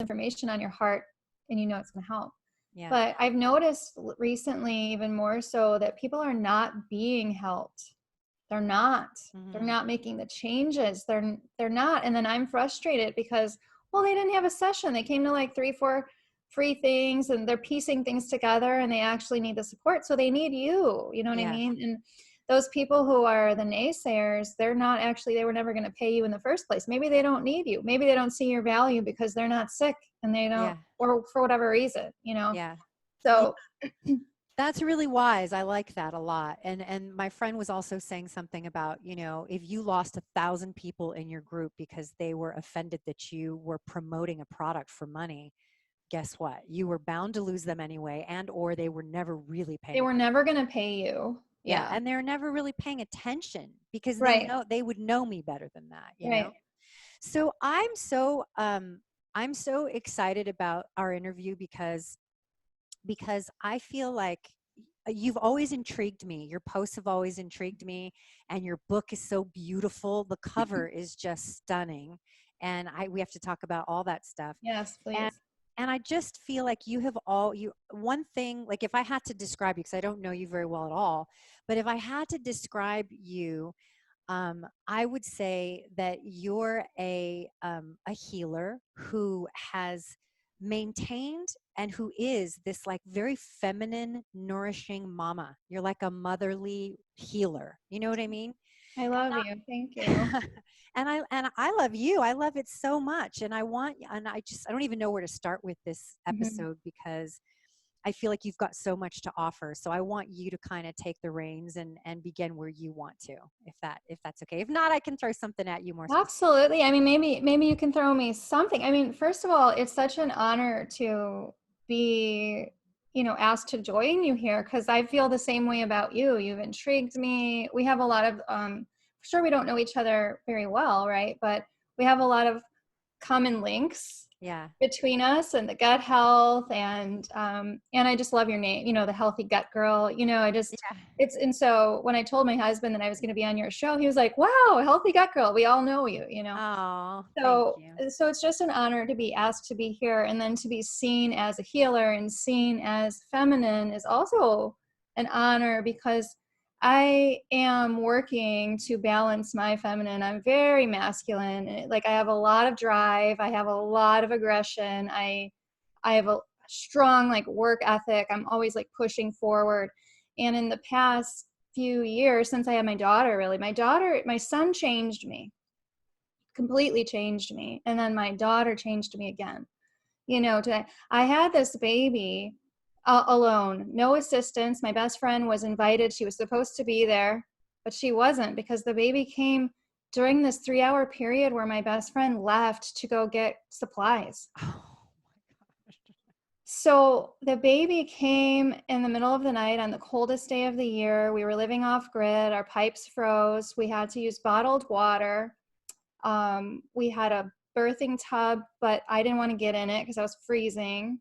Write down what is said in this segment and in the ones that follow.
information on your heart and you know it's going to help. Yeah. But I've noticed recently even more so that people are not being helped. They're not. They're not making the changes. They're not. And then I'm frustrated because, well, they didn't have a session. They came to like 3-4 free things and they're piecing things together and they actually need the support. So they need you. You know what I mean? And those people who are the naysayers, they're not actually, they were never going to pay you in the first place. Maybe they don't need you. Maybe they don't see your value because they're not sick and they don't, or for whatever reason, you know? Yeah. So that's really wise. I like that a lot. And my friend was also saying something about, you know, if you lost 1,000 people in your group because they were offended that you were promoting a product for money, guess what? You were bound to lose them anyway, and or they were never really paying. They were never going to pay you. Yeah, and they're never really paying attention because right. they would know me better than that, you right. know. So I'm so excited about our interview because I feel like you've always intrigued me. Your posts have always intrigued me, and your book is so beautiful. The cover is just stunning, and we have to talk about all that stuff. Yes, please. And I just feel like one thing, like if I had to describe you, because I don't know you very well at all, but if I had to describe you, I would say that you're a healer who has maintained and who is this like very feminine, nourishing mama. You're like a motherly healer. You know what I mean? I love you. Thank you. and I love you. I love it so much. And I don't even know where to start with this episode because I feel like you've got so much to offer. So I want you to kind of take the reins and begin where you want to, if that's okay. If not, I can throw something at you more specific. Absolutely. I mean, maybe you can throw me something. I mean, first of all, it's such an honor to be, you know, asked to join you here because I feel the same way about you. You've intrigued me. We have a lot of, sure we don't know each other very well, right? But we have a lot of common links between us and the gut health and I just love your name, you know, the healthy gut girl, you know, and so when I told my husband that I was going to be on your show, he was like, wow, healthy gut girl. We all know you, you know? Oh, so, thank you. so it's just an honor to be asked to be here and then to be seen as a healer and seen as feminine is also an honor because I am working to balance my feminine. I'm very masculine. Like I have a lot of drive. I have a lot of aggression. I have a strong like work ethic. I'm always like pushing forward. And in the past few years since I had my daughter, really, my son changed me, completely changed me. And then my daughter changed me again. You know, I had this baby alone, no assistance. My best friend was invited. She was supposed to be there, but she wasn't because the baby came during this 3-hour period where my best friend left to go get supplies. Oh my gosh. So the baby came in the middle of the night on the coldest day of the year. We were living off grid. Our pipes froze. We had to use bottled water. We had a birthing tub, but I didn't want to get in it because I was freezing.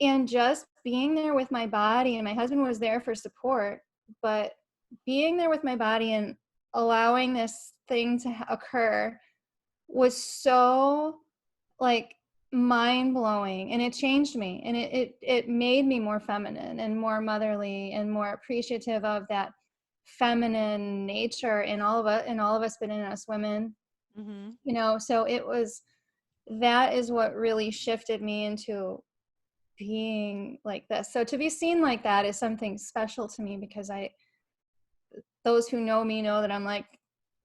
And just being there with my body, and my husband was there for support, but being there with my body and allowing this thing to occur was so like mind-blowing, and it changed me, and it made me more feminine and more motherly and more appreciative of that feminine nature in all of us, but in us women. You know, so that is what really shifted me into being like this. So to be seen like that is something special to me because those who know me know that I'm like,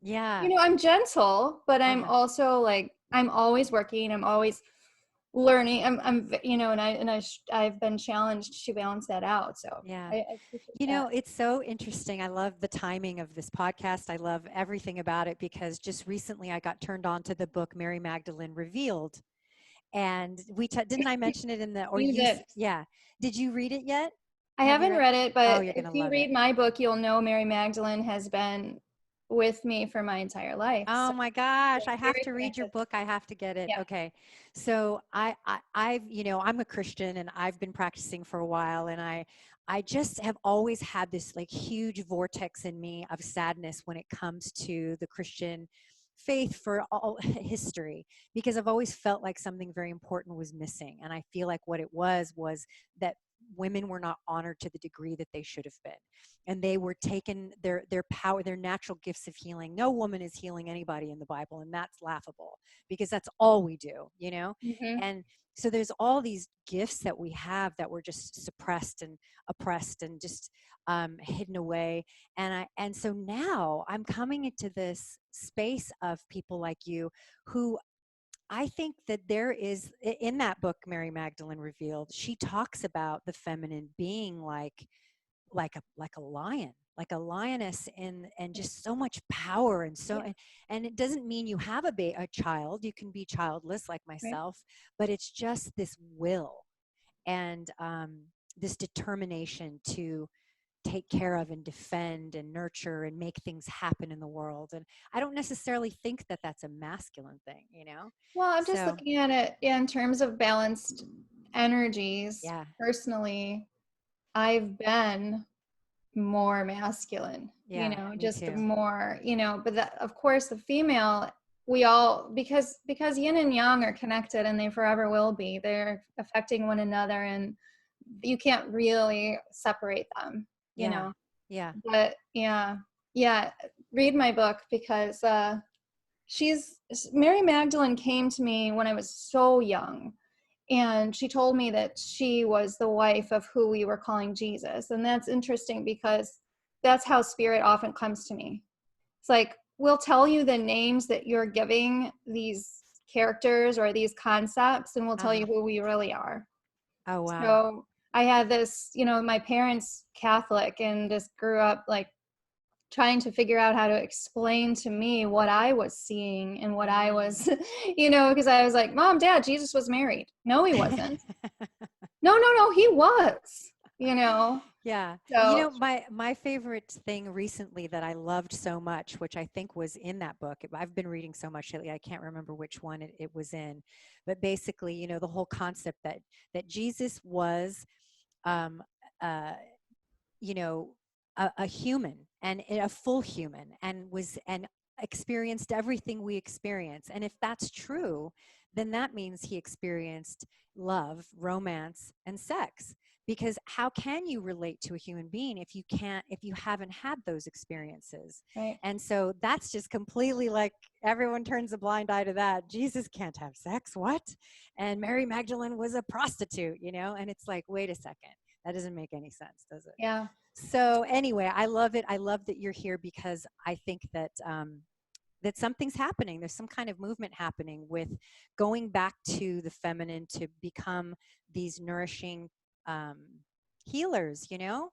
you know, I'm gentle, but I'm also like, I'm always working. I'm always learning. I'm you know, and I've been challenged to balance that out. So I appreciate you know, that. it's so interesting. I love the timing of this podcast. I love everything about it because just recently I got turned on to the book Mary Magdalene Revealed. And didn't I mention it in the, or You did. Yeah. Did you read it yet? I haven't read it, but you're if gonna you love read it. my book, you'll know Mary Magdalene has been with me for my entire life. Oh So my gosh, I I'm have very to read your connected. book. I have to get it. Yeah. Okay. So I've, you know, I'm a Christian and I've been practicing for a while, and I just have always had this like huge vortex in me of sadness when it comes to the Christian faith for all history, because I've always felt like something very important was missing. And I feel like what it was that women were not honored to the degree that they should have been. And they were taken their power, their natural gifts of healing. No woman is healing anybody in the Bible, and that's laughable because that's all we do, you know? Hmm. And so there's all these gifts that we have that were just suppressed and oppressed and just hidden away. And so now I'm coming into this space of people like you who I think that there is in that book Mary Magdalene Revealed, she talks about the feminine being like a lion, like a lioness, and just so much power and so Yeah. and it doesn't mean you have a child. You can be childless like Right. myself, but it's just this will and this determination to take care of and defend and nurture and make things happen in the world. And I don't necessarily think that that's a masculine thing, you know? Well, I'm just So, looking at it in terms of balanced energies. yeah, Personally, I've been more masculine, yeah, me just too. more, but that, of course, the female, we all, because yin and yang are connected and they forever will be. They're affecting one another and you can't really separate them, you Yeah, know. yeah. But yeah, yeah, read my book because she's Mary Magdalene came to me when I was so young, and she told me that she was the wife of who we were calling Jesus. And that's interesting because that's how spirit often comes to me. It's like, we'll tell you the names that you're giving these characters or these concepts, and we'll tell you Uh-huh. who we really are. Oh, wow. So I had this, my parents Catholic and just grew up like trying to figure out how to explain to me what I was seeing and what I Mm. was, because I was like, Mom, Dad, Jesus was married. No, he wasn't. No, no, no, he was, you know. Yeah. You So, know, my favorite thing recently that I loved so much, which I think was in that book. I've been reading so much lately, I can't remember which one it was in. But basically, you know, the whole concept that Jesus was um uh you know, a human and a full human and was and experienced everything we experience. And if that's true, then that means he experienced love, romance, and sex. Because how can you relate to a human being if you haven't had those experiences? right. And so that's just completely like everyone turns a blind eye to that. Jesus can't have sex. What? And Mary Magdalene was a prostitute, you know? And it's like, wait a second. That doesn't make any sense, does it? Yeah. So anyway, I love it. I love that you're here because I think that that something's happening. There's some kind of movement happening with going back to the feminine to become these nourishing um, healers, you know?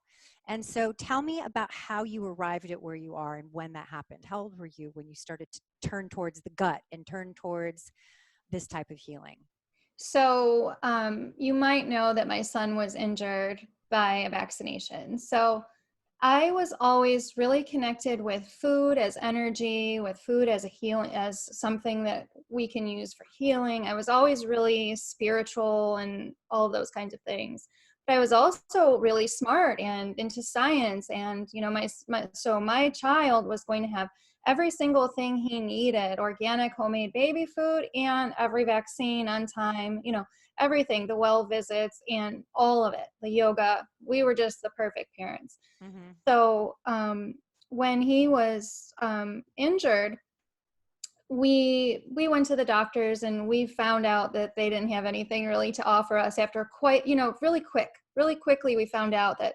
And so tell me about how you arrived at where you are and when that happened. How old were you when you started to turn towards the gut and turn towards this type of healing? So, you might know that my son was injured by a vaccination. So, I was always really connected with food as energy, with food as a healing, as something that we can use for healing. I was always really spiritual and all of those kinds of things. But I was also really smart and into science. And, so my child was going to have every single thing he needed, organic homemade baby food and every vaccine on time, everything, the well visits and all of it, the yoga. We were just the perfect parents. Mm-hmm. So when he was injured, we went to the doctors and we found out that they didn't have anything really to offer us after quite, really quickly we found out that,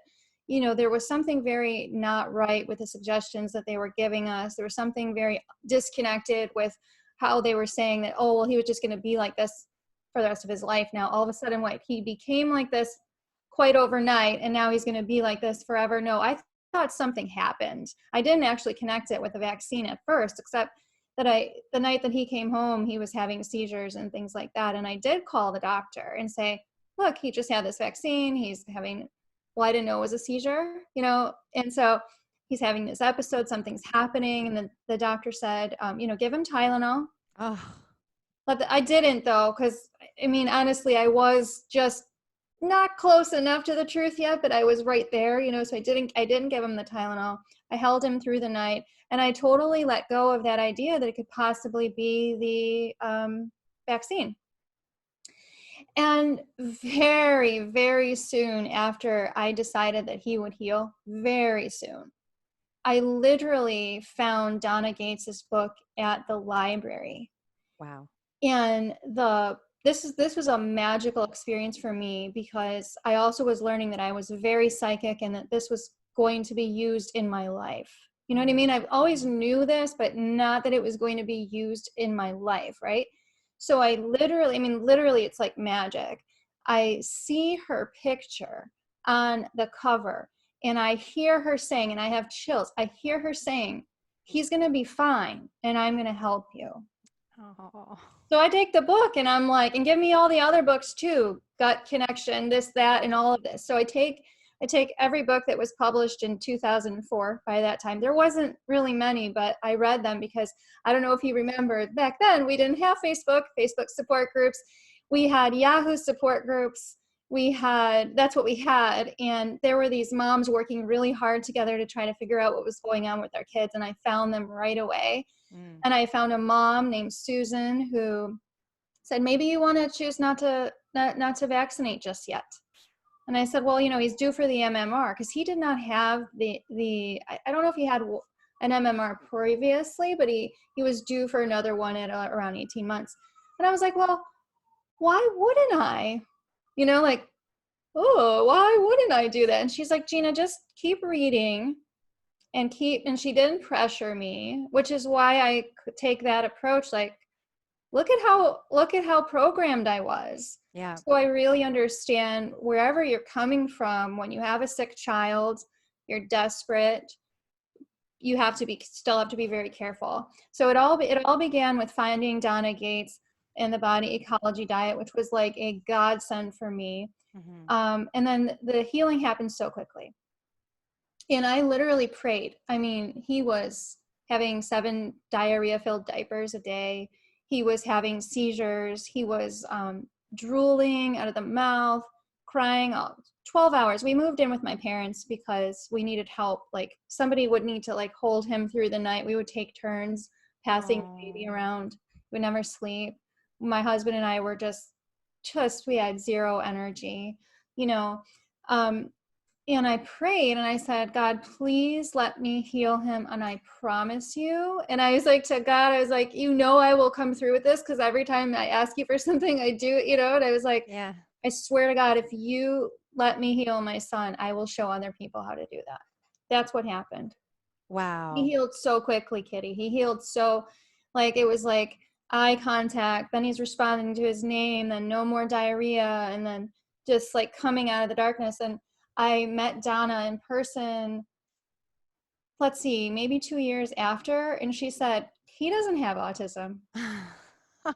there was something very not right with the suggestions that they were giving us. There was something very disconnected with how they were saying that, oh, well, he was just going to be like this for the rest of his life. Now, all of a sudden, what, he became like this quite overnight and now he's going to be like this forever. No, I thought something happened. I didn't actually connect it with the vaccine at first, except that the night that he came home, he was having seizures and things like that. And I did call the doctor and say, look, he just had this vaccine. He's having, well, I didn't know it was a seizure, and so he's having this episode, something's happening. And the doctor said, give him Tylenol. Oh, But I didn't though, because I mean, honestly, I was just not close enough to the truth yet, but I was right there, so I didn't give him the Tylenol. I held him through the night, and I totally let go of that idea that it could possibly be the vaccine. And very, very soon after I decided that he would heal, very soon, I literally found Donna Gates's book at the library. Wow. And this was a magical experience for me, because I also was learning that I was very psychic and that this was going to be used in my life. You know what I mean? I've always knew this, but not that it was going to be used in my life, right? So I literally, it's like magic. I see her picture on the cover, and I hear her saying, and I have chills, I hear her saying, he's going to be fine, and I'm going to help you. Oh. So I take the book and I'm like, and give me all the other books too, Gut Connection, this, that, and all of this. So I take every book that was published in 2004. By that time, there wasn't really many, but I read them because I don't know if you remember, back then we didn't have Facebook support groups. We had Yahoo support groups. That's what we had. And there were these moms working really hard together to try to figure out what was going on with their kids. And I found them right away. And I found a mom named Susan who said, maybe you want to choose not to vaccinate just yet. And I said, well, he's due for the MMR, because he did not have I don't know if he had an MMR previously, but he was due for another one at around 18 months. And I was like, well, why wouldn't I? Like, oh, why wouldn't I do that? And she's like, Gina, just keep reading. And she didn't pressure me, which is why I could take that approach. Like, look at how programmed I was. Yeah. So I really understand wherever you're coming from. When you have a sick child, you're desperate, you still have to be very careful. So it all began with finding Donna Gates and the body ecology diet, which was like a godsend for me. And then the healing happened so quickly. And I literally prayed. I mean, he was having 7 diarrhea-filled diapers a day. He was having seizures. He was drooling out of the mouth, crying all 12 hours. We moved in with my parents because we needed help. Like, somebody would need to like hold him through the night. We would take turns passing the baby around. We would never sleep. My husband and I were just we had zero energy, you know. And I prayed and I said, God, please let me heal him. And I promise you. And I was like, to God, I was like, I will come through with this, because every time I ask you for something, I do, and I was like, Yeah. I swear to God, if you let me heal my son, I will show other people how to do that. That's what happened. He Wow. healed so quickly, Kitty. He healed so, like, it was like eye contact. Then he's responding to his name, then no more diarrhea, and then just like coming out of the darkness. And I met Donna in person, let's see, maybe 2 years after, and she said, he doesn't have autism.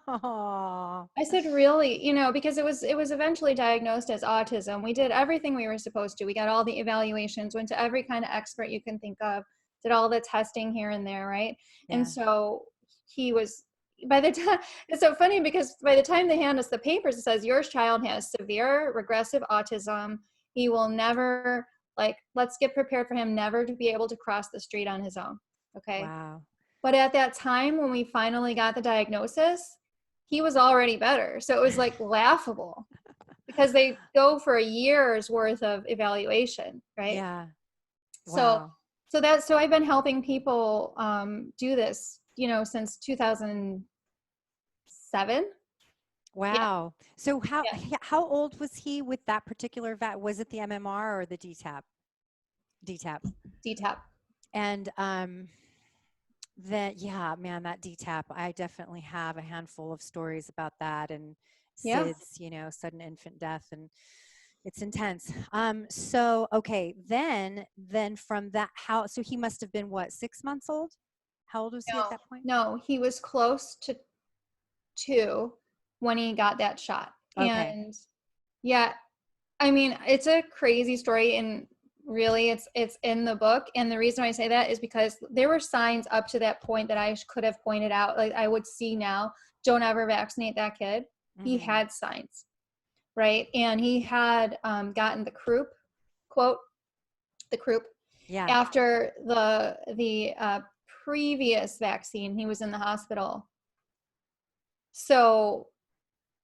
Oh. I said, really? Because it was eventually diagnosed as autism. We did everything we were supposed to. We got all the evaluations, went to every kind of expert you can think of, did all the testing here and there, right? And Yeah. so he was, by the time, it's so funny because by the time they hand us the papers, it says, your child has severe regressive autism. He will never, like, let's get prepared for him never to be able to cross the street on his own. Okay. Wow. But at that time, when we finally got the diagnosis, he was already better. So it was like laughable, because they go for a year's worth of evaluation, right? Yeah. So, Wow. so I've been helping people do this, since 2007. Yeah, Wow. So yeah, how old was he with that particular was it the MMR or the DTaP? DTaP. DTaP. And that, yeah, man, that DTaP, I definitely have a handful of stories about that, and Yeah. SIDS, sudden infant death, and it's intense. So okay, then from that, so he must have been what, 6 months old? How old was he at No, that point? no, he was close to 2 when he got that shot. Okay. And yeah, I mean, it's a crazy story, and really it's in the book. And the reason I say that is because there were signs up to that point that I could have pointed out. Like, I would see now, don't ever vaccinate that kid. He had signs, right? And he had gotten the croup, quote, the croup. Yeah. After the previous vaccine, he was in the hospital. So,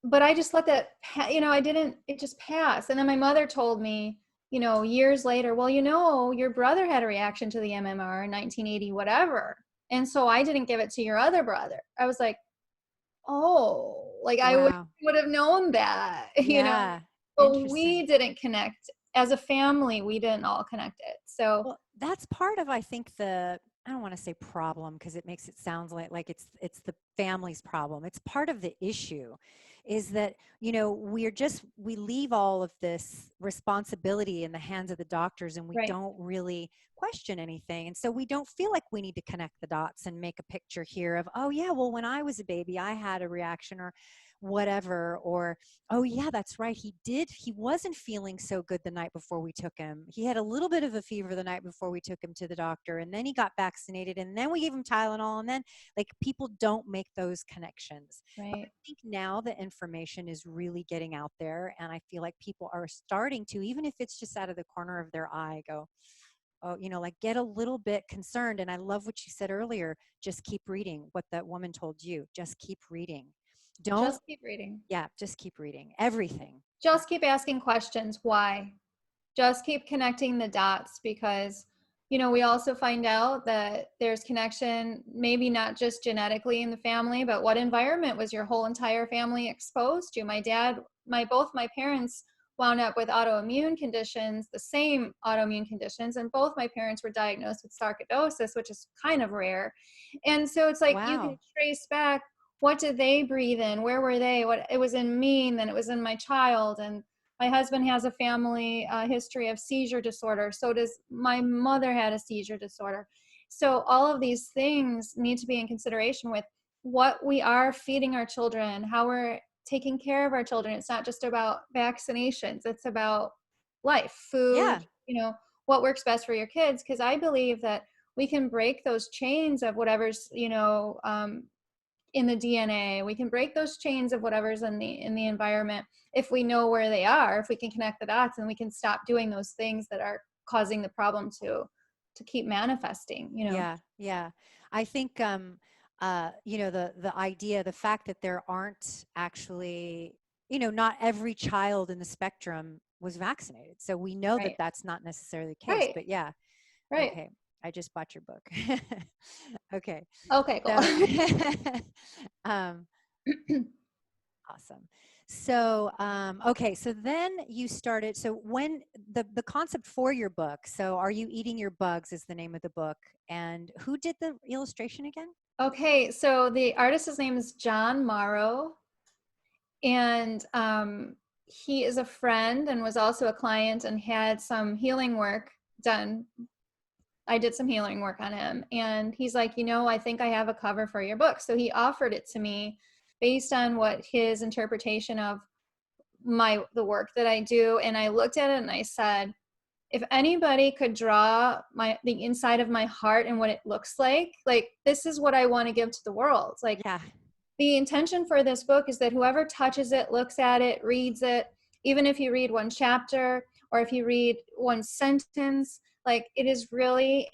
but I just let that, I didn't, it just passed. And then my mother told me, years later, well, your brother had a reaction to the MMR in 1980, whatever. And so I didn't give it to your other brother. I was like, oh, like I Wow. would have known that, Yeah. but we Interesting. didn't connect as a family. We didn't all connect it. So, Well, that's part of, I think, I don't want to say problem because it makes it sound like it's the family's problem. It's part of the issue is that, we leave all of this responsibility in the hands of the doctors and we right. don't really question anything. And so we don't feel like we need to connect the dots and make a picture here of, oh yeah, well, when I was a baby, I had a reaction or whatever, or oh yeah, that's right, he wasn't feeling so good the night before we took him. He had a little bit of a fever the night before we took him to the doctor, and then he got vaccinated, and then we gave him Tylenol, and then, like, people don't make those connections. But I Right. think now the information is really getting out there, and I feel like people are starting to, even if it's just out of the corner of their eye, go, oh, like, get a little bit concerned. And I love what you said earlier, just keep reading what that woman told you. Just keep reading. Don't Just keep reading. Yeah, just keep reading everything. Just keep asking questions. Why? Just keep connecting the dots, because we also find out that there's connection, maybe not just genetically in the family, but what environment was your whole entire family exposed to. Both my parents wound up with autoimmune conditions, the same autoimmune conditions, and both my parents were diagnosed with sarcoidosis, which is kind of rare. And so it's like you can Wow. trace back, what did they breathe in, where were they, what it was in me, and then it was in my child. And my husband has a family history of seizure disorder. So does my mother, had a seizure disorder. So all of these things need to be in consideration with what we are feeding our children, how we're taking care of our children. It's not just about vaccinations. It's about life, food, Yeah. what works best for your kids. Because I believe that we can break those chains of whatever's, in the DNA. We can break those chains of whatever's in the environment if we know where they are, if we can connect the dots, and we can stop doing those things that are causing the problem to keep manifesting. Yeah. Yeah. I think the idea, the fact that there aren't actually, not every child in the spectrum was vaccinated. So we know that Right. that's not necessarily the case, Right. but yeah. Right. Okay. I just bought your book. Okay. Okay, cool. So um awesome. So, okay. So then you started. So when the concept for your book. So, Are You Eating Your Bugs is the name of the book, and who did the illustration again? Okay, so the artist's name is John Morrow, and he is a friend and was also a client and had some healing work done. I did some healing work on him, and he's like, I think I have a cover for your book. So he offered it to me based on what his interpretation of the work that I do. And I looked at it and I said, if anybody could draw the inside of my heart and what it looks like this is what I want to give to the world. Like, Yeah. the intention for this book is that whoever touches it, looks at it, reads it, even if you read one chapter or if you read one sentence, like, it is really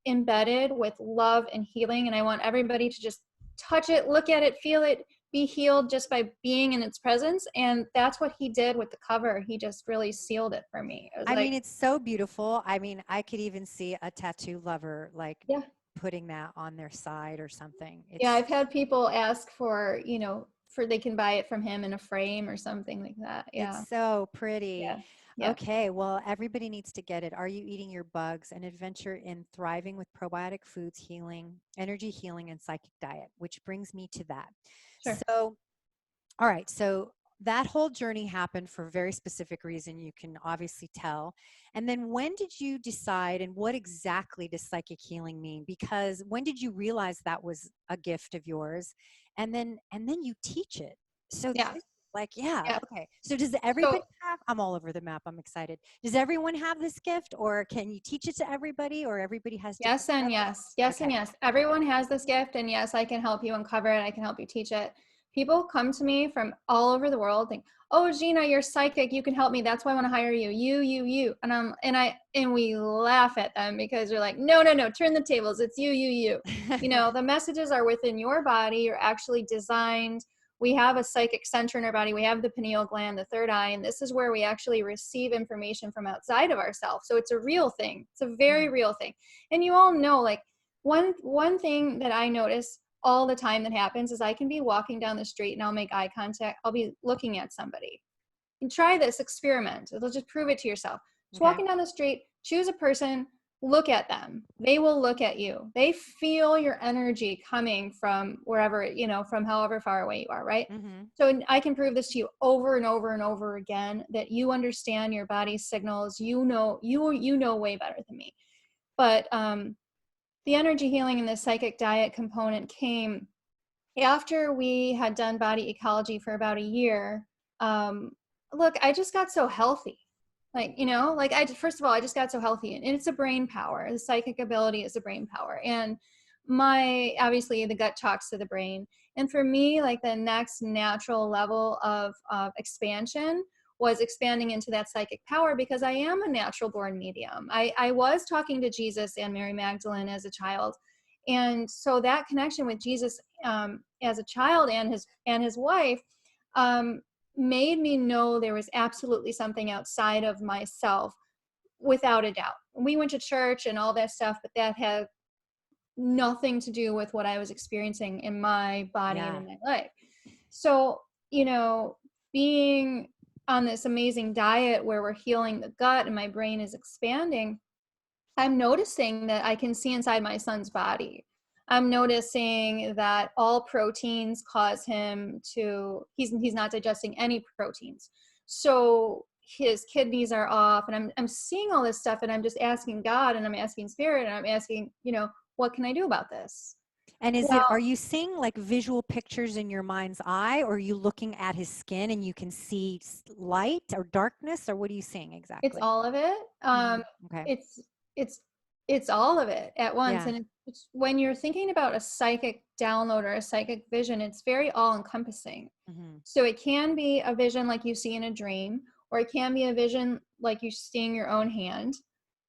embedded with love and healing. And I want everybody to just touch it, look at it, feel it, be healed just by being in its presence. And that's what he did with the cover. He just really sealed it for me. It was I mean, like, it's so beautiful. I mean, I could even see a tattoo lover like yeah. putting that on their side or something. Yeah, It's I've had people ask for, they can buy it from him in a frame or something like that. Yeah. It's so pretty. Yeah. Yeah. Okay, well, everybody needs to get it. Are You Eating Your Bugs? An adventure in thriving with probiotic foods, healing, energy healing, and psychic diet, which brings me to that. Sure. So, all right, so that whole journey happened for a very specific reason. You can obviously tell. And then when did you decide, and what exactly does psychic healing mean? Because when did you realize that was a gift of yours? And then you teach it. So Yeah. this, like, yeah, Yeah. okay. So does everybody So have, I'm all over the map. I'm excited. Does everyone have this gift, or can you teach it to everybody, or everybody has different yes and levels? yes. Yes and Okay. yes. Everyone has this gift, and yes, I can help you uncover it. I can help you teach it. People come to me from all over the world, think, "Oh, Gina, you're psychic. You can help me. That's why I want to hire you. You." And we laugh at them because they're like, "No, no, no. Turn the tables. It's you. You know, the messages are within your body. You're actually designed. We have a psychic center in our body. We have the pineal gland, the third eye, and this is where we actually receive information from outside of ourselves. So it's a real thing. It's a very real thing. And you all know, like, one thing that I notice all the time that happens is I can be walking down the street and I'll make eye contact. I'll be looking at somebody. And try this experiment. It'll just prove it to yourself. Just Okay. walking down the street, choose a person, look at them. They will look at you. They feel your energy coming from wherever, you know, from however far away you are, right? Mm-hmm. So I can prove this to you over and over and over again, that you understand your body's signals. You know way better than me. But the energy healing and the psychic diet component came after we had done body ecology for about a year. Look, I just got so healthy. Like, you know, like first of all, I just got so healthy, and it's a brain power. The psychic ability is a brain power. And obviously the gut talks to the brain. And for me, like the next natural level of expansion was expanding into that psychic power, because I am a natural born medium. I was talking to Jesus and Mary Magdalene as a child. And so that connection with Jesus as a child and his wife made me know there was absolutely something outside of myself, without a doubt. We went to church and all that stuff, but that had nothing to do with what I was experiencing in my body and Yeah. in my life. So, you know, being on this amazing diet where we're healing the gut and my brain is expanding, I'm noticing that I can see inside my son's body. I'm noticing that all proteins cause him to, he's not digesting any proteins. So his kidneys are off, and I'm seeing all this stuff, and I'm just asking God, and I'm asking Spirit, and I'm asking, you know, what can I do about this? And Well, are you seeing like visual pictures in your mind's eye, or are you looking at his skin and you can see light or darkness, or what are you seeing it's exactly? all of it. Okay. It's it's it's all of it at once, Yeah. and it's when you're thinking about a psychic download or a psychic vision, it's very all encompassing. Mm-hmm. So it can be a vision like you see in a dream, or it can be a vision like you seeing your own hand.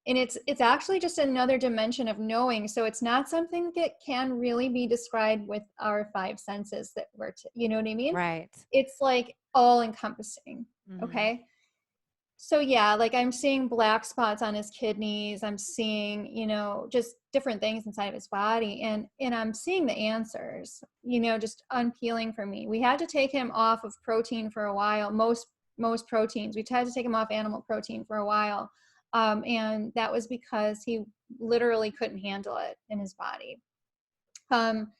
And it's actually just another dimension of knowing. So it's not something that can really be described with our five senses that you know what I mean? Right. It's like all encompassing. Mm-hmm. Okay. So yeah, like I'm seeing black spots on his kidneys. I'm seeing, you know, just different things inside of his body, and I'm seeing the answers, you know, just unpeeling for me. We had to take him off of protein for a while. Most proteins. We had to take him off animal protein for a while. And that was because he literally couldn't handle it in his body. I'm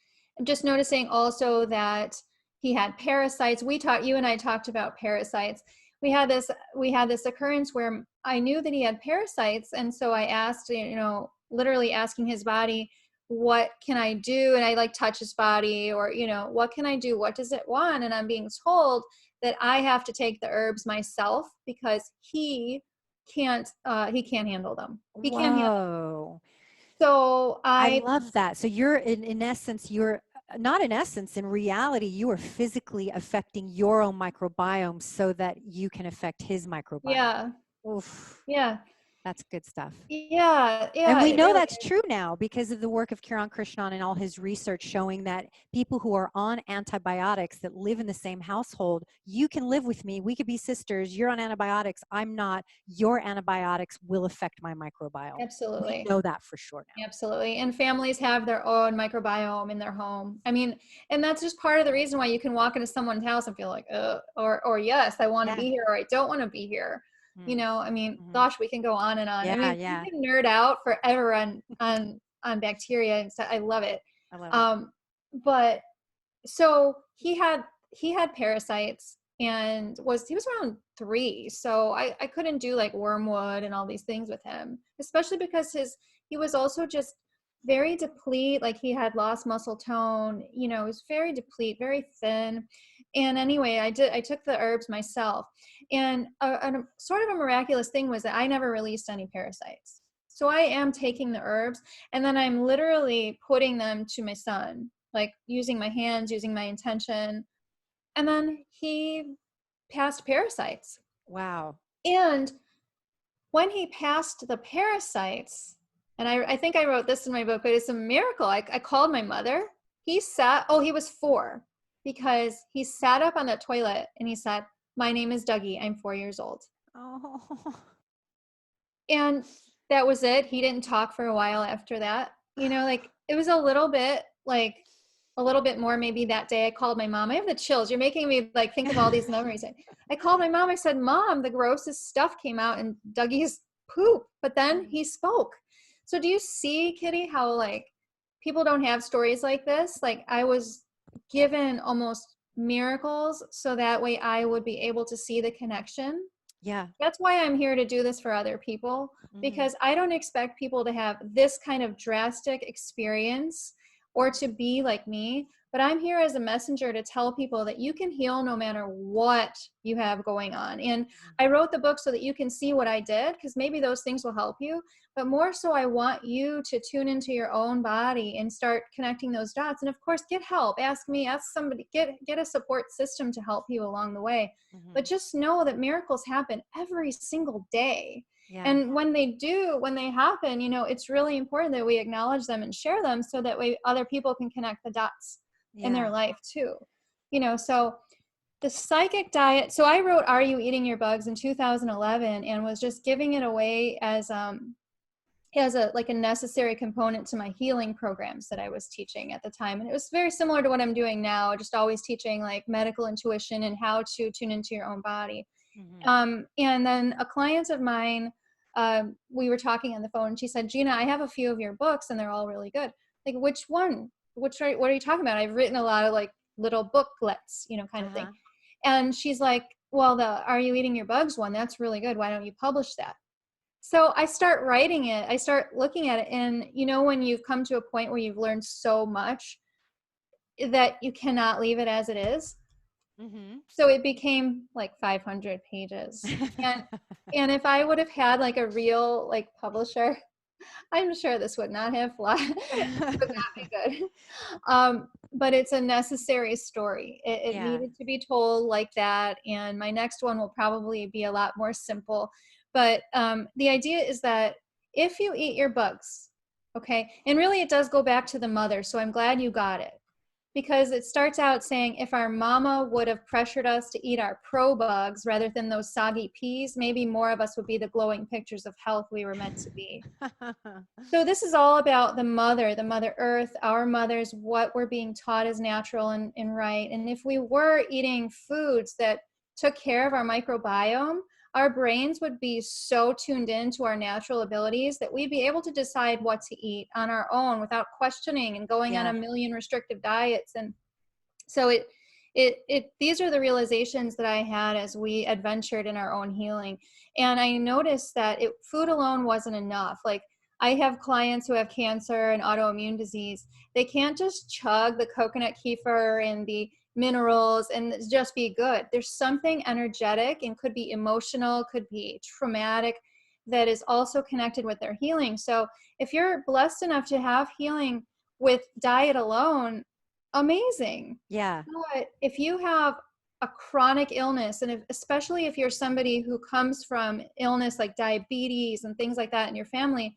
just noticing also that he had parasites. You and I talked about parasites. We had this occurrence where I knew that he had parasites, and so I asked, you know, literally asking his body, what can I do? And I like touch his body, or, you know, what can I do? What does it want? And I'm being told that I have to take the herbs myself because he can't handle them. He can't handle them. Whoa. So I I love that. So you're in essence, you're not in essence, in reality, you are physically affecting your own microbiome so that you can affect his microbiome. yeah, Oof, yeah. that's good stuff. Yeah, And yeah, we it know really that's true now because of the work of Kiran Krishnan and all his research showing that people who are on antibiotics that live in the same household, you can live with me. We could be sisters. You're on antibiotics. I'm not. Your antibiotics will affect my microbiome. We absolutely. know that for sure now. Absolutely. And families have their own microbiome in their home. I mean, and that's just part of the reason why you can walk into someone's house and feel like, or yes, I want to Yeah. be here, or I don't want to be here. You Mm. know, I mean, Hmm. gosh, we can go on and on. I Yeah. mean, we Yeah. can nerd out forever on bacteria and stuff. I love it. I love it. Um, but so he had parasites, and he was around 3, so I couldn't do like wormwood and all these things with him, especially because he was also just very deplete. Like, he had lost muscle tone, you know, he was very deplete, very thin. And anyway, I took the herbs myself, and a sort of a miraculous thing was that I never released any parasites. So I am taking the herbs, and then I'm literally putting them to my son, like using my hands, using my intention, And then he passed parasites. Wow. And when he passed the parasites, and I think I wrote this in my book, but it's a miracle. I called my mother. He was 4, because he sat up on the toilet and he said, "My name is Dougie. I'm 4 years old." Oh. And that was it. He didn't talk for a while after that. Like it was a little bit more maybe that day. I called my mom. I have the chills. You're making me like think of all these memories. I called my mom. I said, "Mom, the grossest stuff came out in Dougie's poop." But then he spoke. So do you see, Kitty, how like people don't have stories like this? Like I was given almost miracles so that way I would be able to see the connection. Yeah. That's why I'm here to do this for other people, Hmm. because I don't expect people to have this kind of drastic experience or to be like me, but I'm here as a messenger to tell people that you can heal no matter what you have going on. And I wrote the book so that you can see what I did, because maybe those things will help you, but more so I want you to tune into your own body and start connecting those dots. And of course, get help. Ask me, ask somebody, get a support system to help you along the way. Hmm. But just know that miracles happen every single day. Yeah. And when they happen, it's really important that we acknowledge them and share them so that way other people can connect the dots in Yeah. their life too. So the psychic diet, so I wrote Are You Eating Your Bugs in 2011 and was just giving it away as a like a necessary component to my healing programs that I was teaching at the time. And it was very similar to what I'm doing now, just always teaching like medical intuition and how to tune into your own body. Hmm. And then a client of mine, we were talking on the phone, and she said, "Gina, I have a few of your books and they're all really good. Like, which one? What are you talking about? I've written a lot of like little booklets, kind of thing." Uh-huh. And she's like, "Well, the Are You Eating Your Bugs one, that's really good. Why don't you publish that?" So I start writing it. I start looking at it. And when you've come to a point where you've learned so much that you cannot leave it as it is. Hmm. So it became like 500 pages. And if I would have had like a real like publisher, I'm sure this would not have fly would not be good. But it's a necessary story. It Yeah. needed to be told like that. And my next one will probably be a lot more simple. But the idea is that if you eat your bugs, okay, and really it does go back to the mother. So I'm glad you got it, because it starts out saying if our mama would have pressured us to eat our pro bugs rather than those soggy peas, maybe more of us would be the glowing pictures of health we were meant to be. So this is all about the mother earth, our mothers, what we're being taught is natural and right. And if we were eating foods that took care of our microbiome, our brains would be so tuned in to our natural abilities that we'd be able to decide what to eat on our own without questioning and going on Yeah. a million restrictive diets. And so these are the realizations that I had as we adventured in our own healing. And I noticed that food alone wasn't enough. Like I have clients who have cancer and autoimmune disease. They can't just chug the coconut kefir and the minerals and just be good. There's something energetic and could be emotional, could be traumatic, that is also connected with their healing. So if you're blessed enough to have healing with diet alone, amazing. Yeah. But if you have a chronic illness, and especially if you're somebody who comes from illness like diabetes and things like that in your family,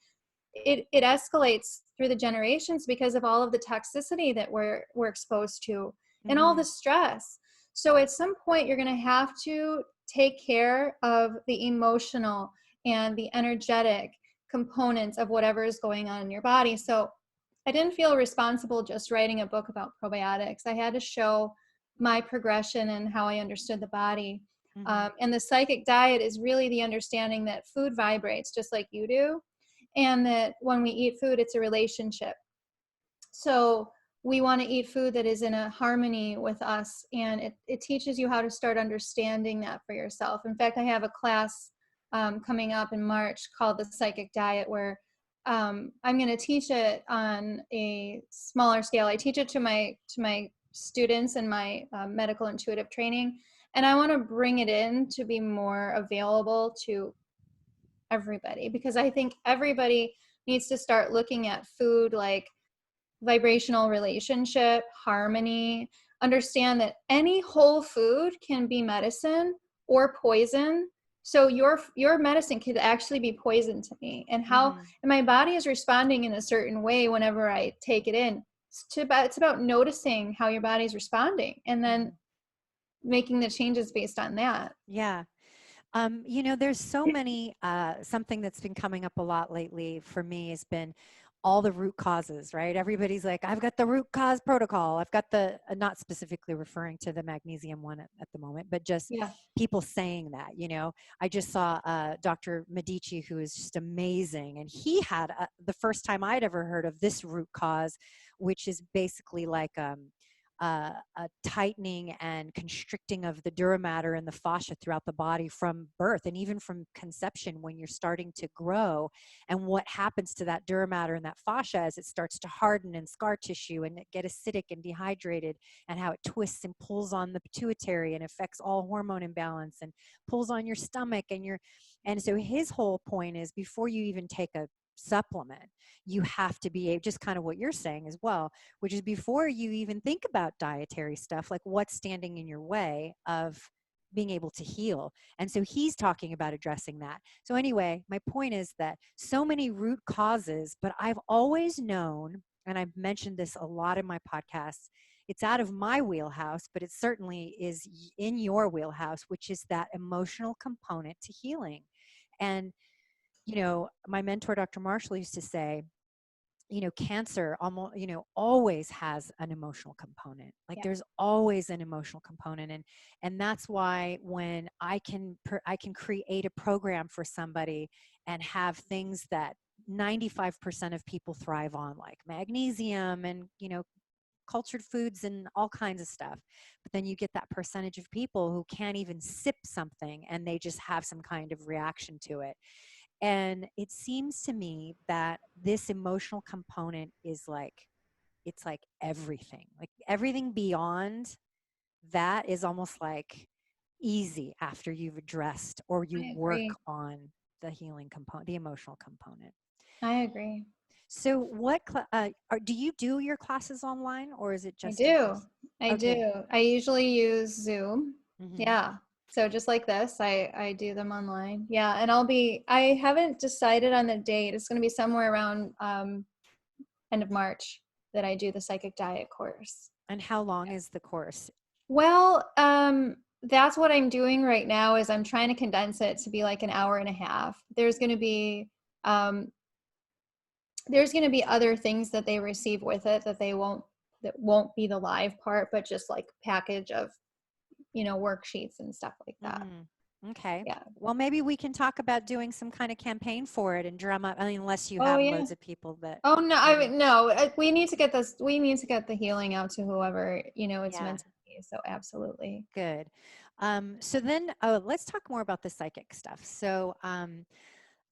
it escalates through the generations because of all of the toxicity that we're exposed to and all the Hmm. stress. So at some point, you're going to have to take care of the emotional and the energetic components of whatever is going on in your body. So I didn't feel responsible just writing a book about probiotics. I had to show my progression and how I understood the body. Hmm. And the psychic diet is really the understanding that food vibrates just like you do, and that when we eat food, it's a relationship. So we want to eat food that is in a harmony with us, and it teaches you how to start understanding that for yourself. In fact, I have a class coming up in March called the Psychic Diet, where I'm going to teach it on a smaller scale. I teach it to my students in my medical intuitive training, and I want to bring it in to be more available to everybody, because I think everybody needs to start looking at food like vibrational relationship, harmony, understand that any whole food can be medicine or poison. So your medicine could actually be poison to me, and my body is responding in a certain way whenever I take it in. It's about noticing how your body's responding and then making the changes based on that. Yeah. There's so many, something that's been coming up a lot lately for me has been all the root causes, right? Everybody's like, I've got the root cause protocol. I've got the, not specifically referring to the magnesium one at the moment, but just Yeah. people saying that, I just saw Dr. Medici, who is just amazing. And he had the first time I'd ever heard of this root cause, which is basically like, a tightening and constricting of the dura mater and the fascia throughout the body from birth and even from conception when you're starting to grow. And what happens to that dura mater and that fascia as it starts to harden and scar tissue and get acidic and dehydrated, and how it twists and pulls on the pituitary and affects all hormone imbalance and pulls on your stomach and so his whole point is, before you even take a supplement, you have to be just kind of what you're saying as well, which is before you even think about dietary stuff, like what's standing in your way of being able to heal. And so he's talking about addressing that. So anyway, my point is that so many root causes, but I've always known, and I've mentioned this a lot in my podcasts, it's out of my wheelhouse, but it certainly is in your wheelhouse, which is that emotional component to healing. And my mentor, Dr. Marshall, used to say, cancer almost, always has an emotional component. Like Yeah. there's always an emotional component. And that's why when I can create a program for somebody and have things that 95% of people thrive on, like magnesium and, cultured foods and all kinds of stuff. But then you get that percentage of people who can't even sip something and they just have some kind of reaction to it. And it seems to me that this emotional component is like, it's like everything beyond that is almost like easy after you've addressed or you I work agree. on the healing component, the emotional component. I agree. So do you do your classes online, or is it I just in do. person? I Okay. do. I usually use Zoom. Mm-hmm. Yeah. So just like this, I do them online. Yeah. And I haven't decided on the date. It's going to be somewhere around end of March that I do the psychic diet course. And how long is the course? Well, that's what I'm doing right now is I'm trying to condense it to be like an hour and a half. Um, there's going to be other things that they receive with it that won't be the live part, but just like package of, worksheets and stuff like that. Mm-hmm. Okay. Yeah. Well, maybe we can talk about doing some kind of campaign for it and drum up. I mean, unless you Oh have yeah. loads of people that Oh no, maybe. no, we need to get this, we need to get the healing out to whoever, it's Yeah. meant to be. So absolutely. Good. So then let's talk more about the psychic stuff. So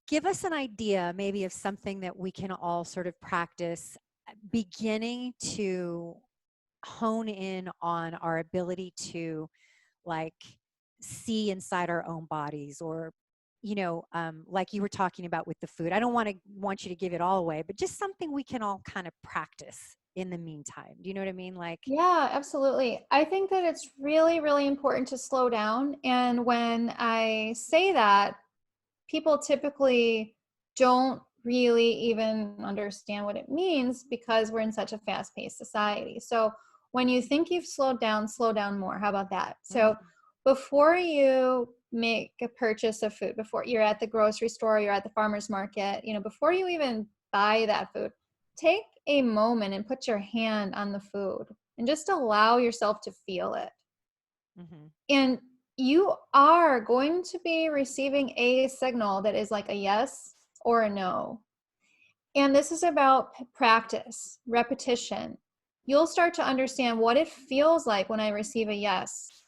give us an idea maybe of something that we can all sort of practice, beginning to hone in on our ability to like see inside our own bodies, or like you were talking about with the food. I don't want you to give it all away, but just something we can all kind of practice in the meantime. Do you know what I mean? Like, Yeah, absolutely. I think that it's really, really important to slow down. And when I say that, people typically don't really even understand what it means because we're in such a fast-paced society. So when you think you've slow down more. How about that? So mm-hmm, before you make a purchase of food, before you're at the grocery store, you're at the farmer's market, before you even buy that food, take a moment and put your hand on the food and just allow yourself to feel it. mm-hmm, And you are going to be receiving a signal that is like a yes or a no. And this is about practice, repetition. You'll start to understand what it feels like when I receive a yes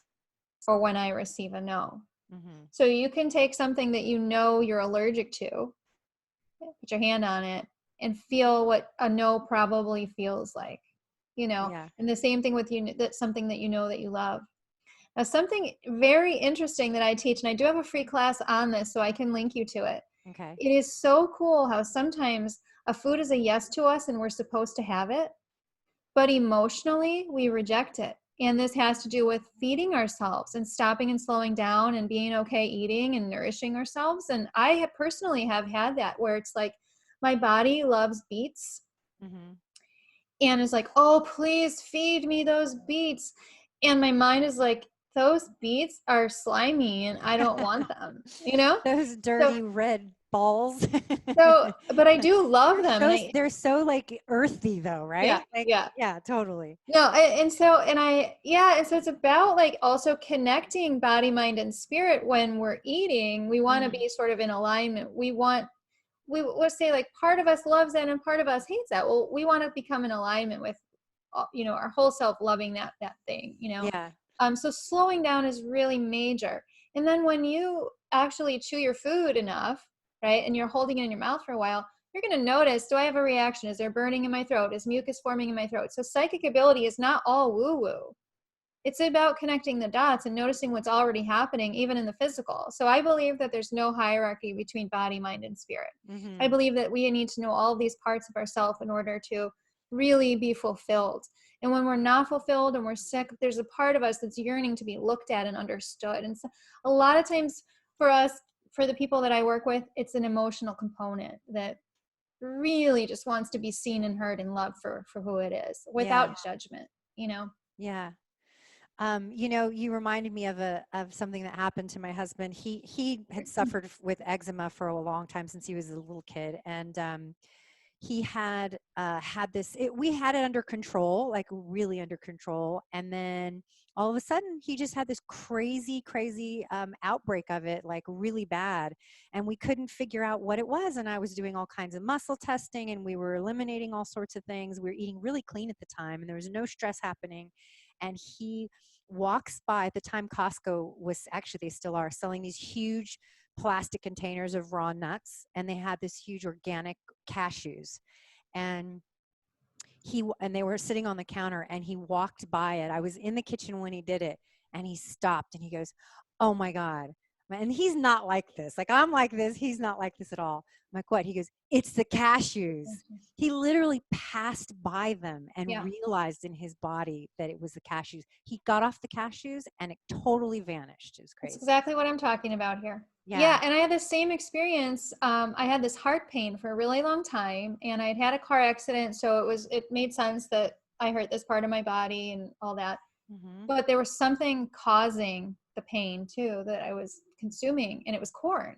or when I receive a no. mm-hmm. So you can take something that you're allergic to, put your hand on it, and feel what a no probably feels like. Yeah. And the same thing with that's something that that you love. Now, something very interesting that I teach, and I do have a free class on this, so I can link you to it. Okay. It is so cool how sometimes a food is a yes to us and we're supposed to have it, but emotionally we reject it. And this has to do with feeding ourselves and stopping and slowing down and being okay eating and nourishing ourselves. And I have personally have had that where it's like my body loves beets Mm-hmm. and is like, oh, please feed me those beets. And my mind is like, those beets are slimy and I don't want them, you know? Those So, dirty red balls. but I do love them. And They're so like earthy though, yeah, right? Like, yeah. yeah, totally. No, and so it's about like also connecting body, mind, and spirit when we're eating. We want to Mm-hmm. be sort of in alignment. We'll say like part of us loves that and part of us hates that. Well, we want to become in alignment with, our whole self loving that thing, Yeah. So slowing down is really major. And then when you actually chew your food enough, right, and you're holding it in your mouth for a while, you're going to notice, do I have a reaction? Is there burning in my throat? Is mucus forming in my throat? So psychic ability is not all woo woo. It's about connecting the dots and noticing what's already happening, even in the physical. So I believe that there's no hierarchy between body, mind, and spirit. I Mm-hmm. believe that we need to know all these parts of ourselves in order to really be fulfilled. And when we're not fulfilled and we're sick, there's a part of us that's yearning to be looked at and understood. And so a lot of times for us, for the people that I work with, it's an emotional component that really just wants to be seen and heard and loved for who it is Yeah. without judgment. Yeah. You reminded me of something that happened to my husband. He had suffered with eczema for a long time since he was a little kid, and he had this. We had it under control, like really under control, and then all of a sudden he just had this crazy outbreak of it, like really bad, and we couldn't figure out what it was. And I was doing all kinds of muscle testing, and we were eliminating all sorts of things. We were eating really clean at the time, and there was no stress happening. And he walks by, at the time Costco was, actually they still are, selling these huge plastic containers of raw nuts, and they had this huge organic cashews, and and they were sitting on the counter, and he walked by it. I was in the kitchen when he did it, and he stopped and he goes, oh my God. And he's not like this. Like, I'm like this. He's not like this at all. I'm like, what? He goes, it's the cashews. He literally passed by them and Yeah. realized in his body that it was the cashews. He got off the cashews and it totally vanished. It was That's crazy. exactly what I'm talking about here. Yeah. Yeah, and I had the same experience. I had this heart pain for a really long time, and I'd had a car accident, so it made sense that I hurt this part of my body and all that. Mm-hmm. But there was something causing the pain too that I was consuming, and it was corn.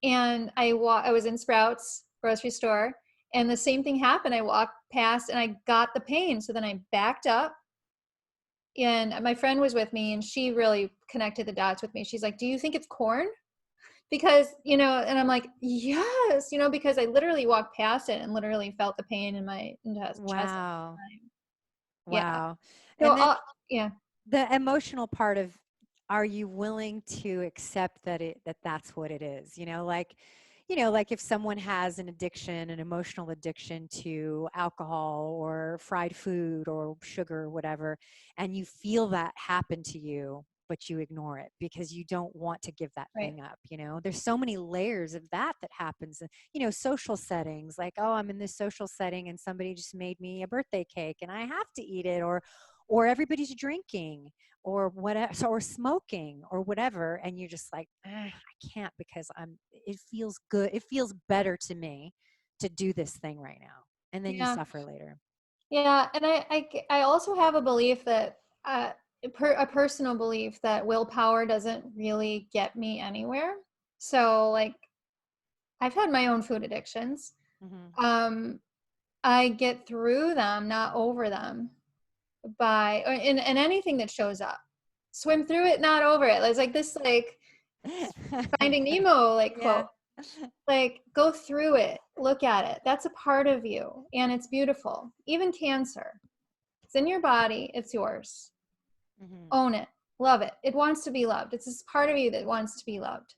And I was in Sprouts grocery store, and the same thing happened. I walked past and I got the pain, so then I backed up, and my friend was with me and she really connected the dots with me. She's like, do you think it's corn? Because, and I'm like, yes, because I literally walked past it and literally felt the pain in my chest at the Wow. time. Yeah. Wow. So, And then yeah, the emotional part of, are you willing to accept that's what it is? Like if someone has an addiction, an emotional addiction to alcohol or fried food or sugar or whatever, and you feel that happen to you, but you ignore it because you don't want to give that right. thing up. There's so many layers of that happens. Social settings, like, oh, I'm in this social setting and somebody just made me a birthday cake and I have to eat it, or everybody's drinking or whatever, or smoking or whatever, and you're just like, I can't, because it feels good, it feels better to me to do this thing right now, and then you Yeah. suffer later. Yeah. And I also have a belief that, a personal belief that willpower doesn't really get me anywhere. So like I've had my own food addictions. Mm-hmm. Um, I get through them, not over them, by in anything that shows up. Swim through it, not over it. It's like this, like Finding Nemo, like Yeah. quote. Like go through it, look at it. That's a part of you, and it's beautiful. Even cancer, it's in your body. It's yours. Mm-hmm. Own it, love it. It wants to be loved. It's this part of you that wants to be loved.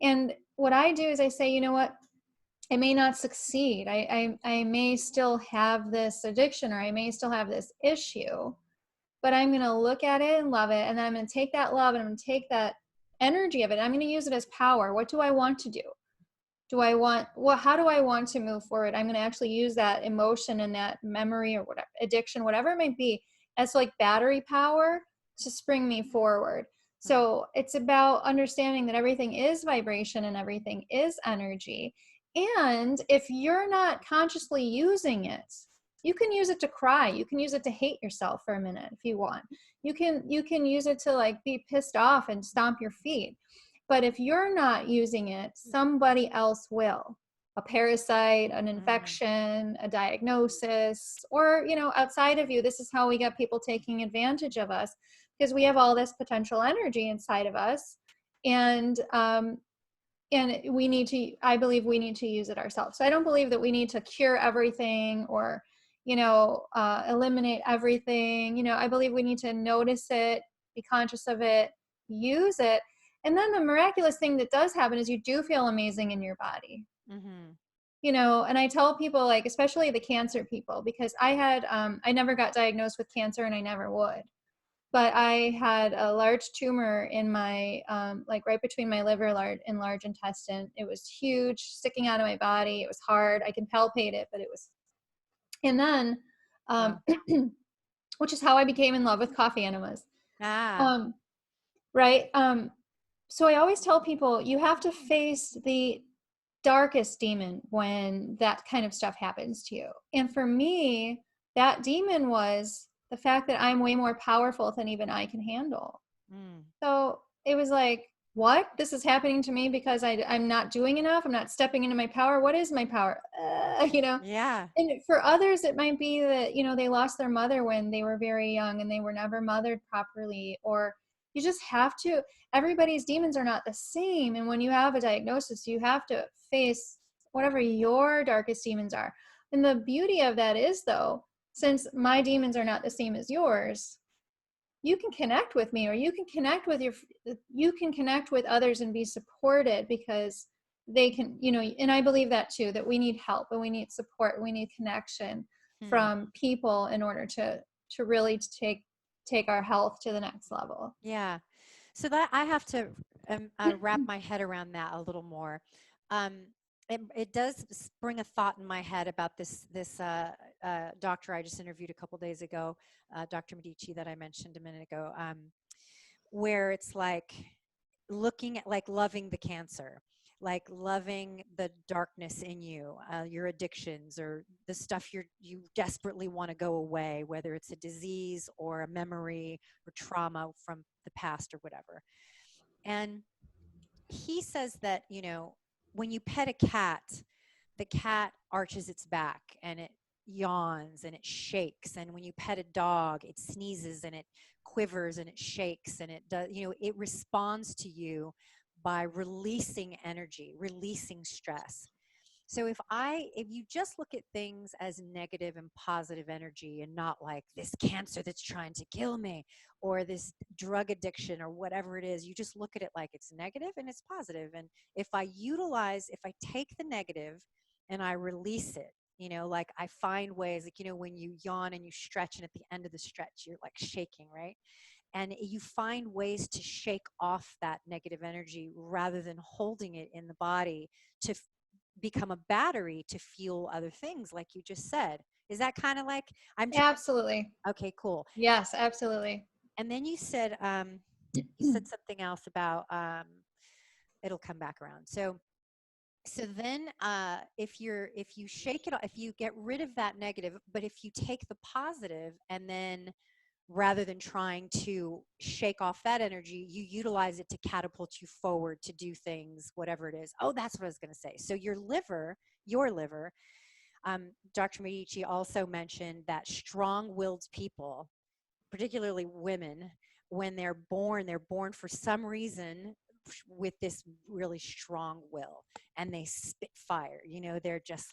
And what I do is I say, you know what? I may not succeed. I may still have this addiction, or I may still have this issue, but I'm going to look at it and love it. And then I'm going to take that love and I'm going to take that energy of it. I'm going to use it as power. What do I want to do? How do I want to move forward? I'm going to actually use that emotion and that memory or whatever, addiction, whatever it might be, as like battery power to spring me forward. So it's about understanding that everything is vibration and everything is energy. And if you're not consciously using it, you can use it to cry. You can use it to hate yourself for a minute if you want. You can use it to like be pissed off and stomp your feet. But if you're not using it, somebody else will. A parasite, an Mm. infection, a diagnosis, or, outside of you. This is how we get people taking advantage of us, because we have all this potential energy inside of us. And we need to, I believe we need to use it ourselves. So I don't believe that we need to cure everything or, eliminate everything. I believe we need to notice it, be conscious of it, use it. And then the miraculous thing that does happen is you do feel amazing in your body. Mm-hmm. And I tell people, like, especially the cancer people, because I never got diagnosed with cancer and I never would. But I had a large tumor in my, like right between my liver and large intestine. It was huge, sticking out of my body. It was hard. I can palpate it, but it was, and then, Wow. um, which is how I became in love with coffee enemas. Ah. Um, right. So I always tell people you have to face the darkest demon when that kind of stuff happens to you. And for me, that demon was the fact that I'm way more powerful than even I can handle. Mm. So it was like, what? This is happening to me because I'm not doing enough. I'm not stepping into my power. What is my power? Yeah. And for others, it might be that, they lost their mother when they were very young and they were never mothered properly. Or you just have to, everybody's demons are not the same. And when you have a diagnosis, you have to face whatever your darkest demons are. And the beauty of that is, though, since my demons are not the same as yours, you can connect with me, or you can connect with others and be supported, because they can, and I believe that too, that we need help and we need support, we need connection Hmm. from people in order to really take our health to the next level. Yeah. So that I have to wrap my head around that a little more. Um, it does bring a thought in my head about this doctor I just interviewed a couple days ago, Dr. Medici that I mentioned a minute ago, where it's like looking at like loving the cancer, like loving the darkness in you, your addictions or the stuff you desperately want to go away, whether it's a disease or a memory or trauma from the past or whatever. And he says that, when you pet a cat, the cat arches its back and it yawns and it shakes. And when you pet a dog, it sneezes and it quivers and it shakes and it does, it responds to you by releasing energy, releasing stress. So if you just look at things as negative and positive energy and not like this cancer that's trying to kill me or this drug addiction or whatever it is, you just look at it like it's negative and it's positive. And if I take the negative and I release it, like I find ways, like, when you yawn and you stretch and at the end of the stretch, you're like shaking, right? And you find ways to shake off that negative energy rather than holding it in the body to become a battery to fuel other things, like you just said. Is that kind of like I'm trying? Absolutely. Okay, cool. Yes, absolutely. And then you said something else about it'll come back around. So then if you shake it off, if you get rid of that negative, but if you take the positive and then rather than trying to shake off that energy, you utilize it to catapult you forward to do things, whatever it is. Oh, that's what I was going to say. So your liver, Dr. Medici also mentioned that strong-willed people, particularly women, when they're born for some reason with this really strong will, and they spit fire. They're just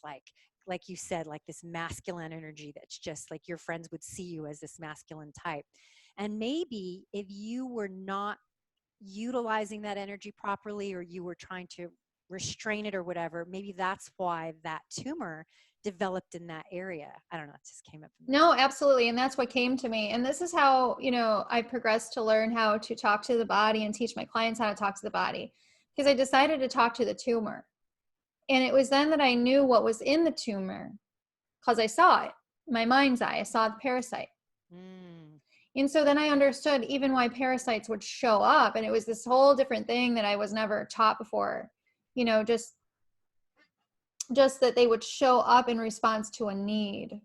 like you said, like this masculine energy that's just like your friends would see you as this masculine type. And maybe if you were not utilizing that energy properly or you were trying to restrain it or whatever, maybe that's why that tumor developed in that area. I don't know, it just came up in my No, absolutely. And that's what came to me. And this is how, I progressed to learn how to talk to the body and teach my clients how to talk to the body, because I decided to talk to the tumor. And it was then that I knew what was in the tumor, because I saw it in my mind's eye. I saw the parasite. Mm. And so then I understood even why parasites would show up. And it was this whole different thing that I was never taught before, you know, just that they would show up in response to a need.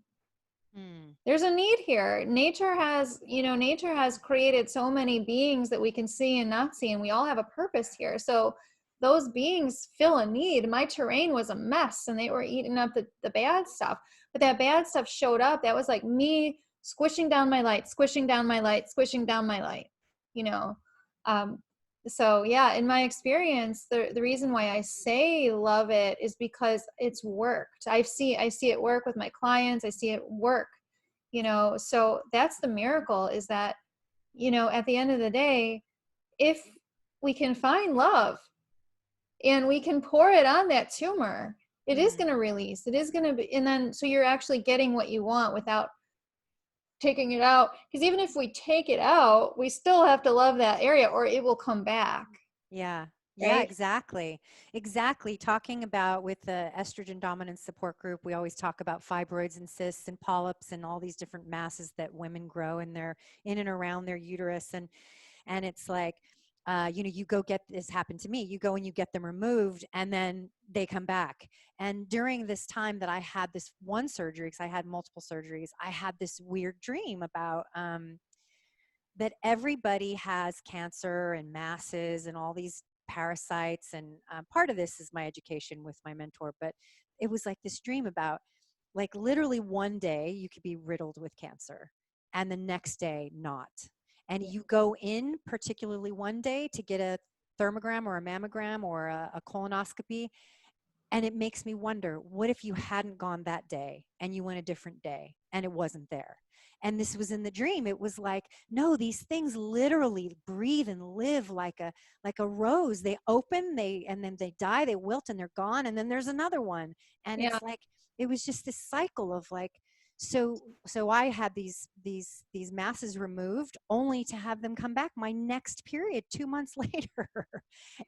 Mm. There's a need here. Nature has, nature has created so many beings that we can see and not see, and we all have a purpose here. So those beings fill a need. My terrain was a mess and they were eating up the bad stuff. But that bad stuff showed up. That was like me squishing down my light, squishing down my light, squishing down my light, you know. Um, so yeah, in my experience, the reason why I say love it is because it's worked. I see it work with my clients. I see it work, so that's the miracle, is that, at the end of the day, if we can find love and we can pour it on that tumor, it is Mm. going to release. It is going to be, and then so you're actually getting what you want without taking it out. Because even if we take it out, we still have to love that area or it will come back, Yeah. Yeah, right? exactly. Exactly. Talking about with the estrogen dominant support group, we always talk about fibroids and cysts and polyps and all these different masses that women grow in their in and around their uterus. And it's like, you go get, this happened to me, you go and you get them removed and then they come back. And during this time that I had this one surgery, because I had multiple surgeries, I had this weird dream about that everybody has cancer and masses and all these parasites. And part of this is my education with my mentor, but it was like this dream about, like, literally one day you could be riddled with cancer and the next day not. And Yeah. you go in particularly one day to get a thermogram or a mammogram or a colonoscopy, and it makes me wonder, what if you hadn't gone that day and you went a different day and it wasn't there? And this was in the dream. It was like, no, these things literally breathe and live like a rose. They open, and then they die, they wilt and they're gone. And then there's another one. And Yeah. it's like, it was just this cycle of like, so I had these masses removed only to have them come back my next period 2 months later.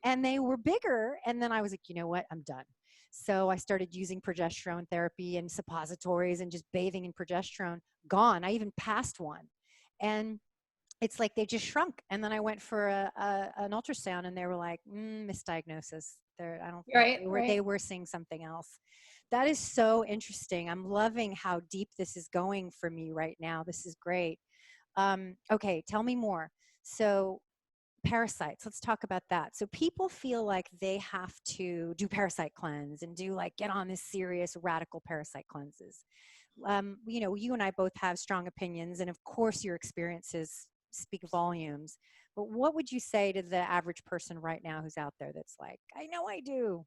And they were bigger. And then I was like, you know what? I'm done. So I started using progesterone therapy and suppositories and just bathing in progesterone. Gone. I even passed one. And it's like they just shrunk. And then I went for an ultrasound and they were like, misdiagnosis. I don't think Right. they Right. were seeing something else. That is so interesting. I'm loving how deep this is going for me right now. This is great. Okay, tell me more. So parasites, let's talk about that. So people feel like they have to do parasite cleanse and do, like, get on this serious radical parasite cleanses. You and I both have strong opinions, and of course your experiences speak volumes. But what would you say to the average person right now who's out there that's like, I know I do?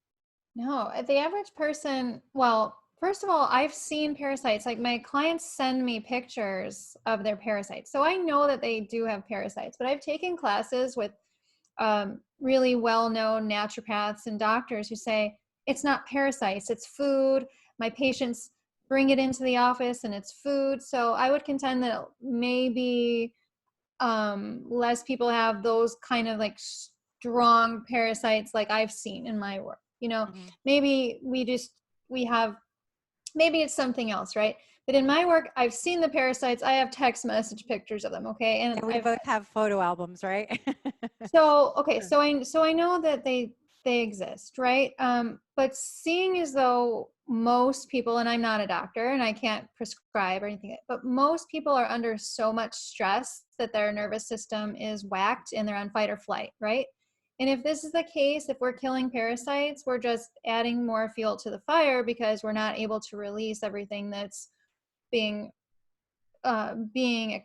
No, the average person, well, first of all, I've seen parasites. Like my clients send me pictures of their parasites. So I know that they do have parasites, but I've taken classes with really well-known naturopaths and doctors who say it's not parasites, it's food. My patients bring it into the office and it's food. So I would contend that maybe less people have those kind of like strong parasites like I've seen in my work. Mm-hmm. Maybe we have, maybe it's something else, right? But in my work, I've seen the parasites. I have text message pictures of them. Okay. And And we both have photo albums, right? so I know that they exist, right? But seeing as though most people, and I'm not a doctor and I can't prescribe or anything, but most people are under so much stress that their nervous system is whacked and they're on fight or flight, right? And if this is the case, if we're killing parasites, we're just adding more fuel to the fire because we're not able to release everything that's being being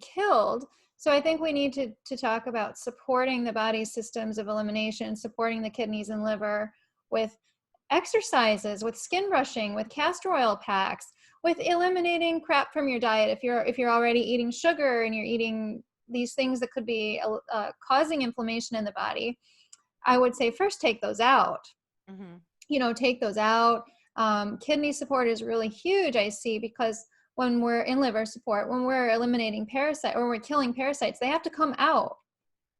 killed. So I think we need to talk about supporting the body's systems of elimination, supporting the kidneys and liver with exercises, with skin brushing, with castor oil packs, with eliminating crap from your diet. If you're already eating sugar and you're eating these things that could be causing inflammation in the body, I would say first take those out. Mm-hmm. Take those out. Kidney support is really huge, I see, because when we're in liver support, when we're eliminating parasite or we're killing parasites, they have to come out,